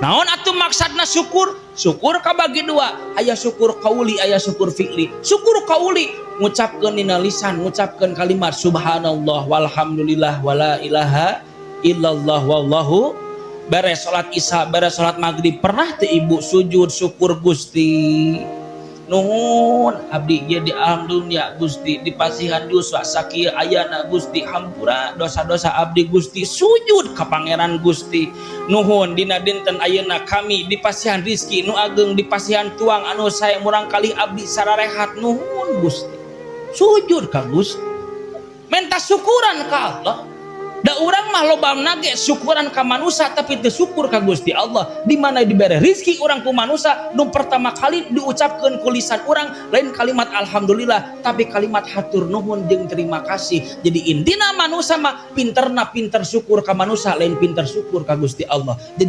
Naon atuh maksudna syukur? Syukur kabagi dua, aya syukur qauli, aya syukur fi'li. Syukur qauli ngucapkeun dina lisan, ngucapkeun kalimat subhanallah walhamdulillah wala ilaha illallah wallahu. Beres salat isya, beres salat maghrib, pernah teu ibu sujud syukur Gusti? Nuhun abdi ge di alam dunya Gusti, dipasihan dosa sakieu ayana Gusti, hampura dosa-dosa abdi Gusti, sujud ka pangeran Gusti. Nuhun dina dinten ayeuna kami dipasihan rizki nu ageng, dipasihan tuang anu sae murang kali abdi sararehat, nuhun Gusti, sujud ka Gusti, minta syukuran ka Allah. Da urang mah lobamna ge syukuran ka manusia tapi teu syukur ka Gusti Allah. Di mana dibere rezeki urang ku manusia, nu pertama kali diucapkeun ku lisan urang lain kalimat alhamdulillah tapi kalimat hatur nuhun jeung terima kasih. Jadi intina manusia mah pinterna pinter syukur ka manusia lain pinter syukur ka Gusti Allah. Jadi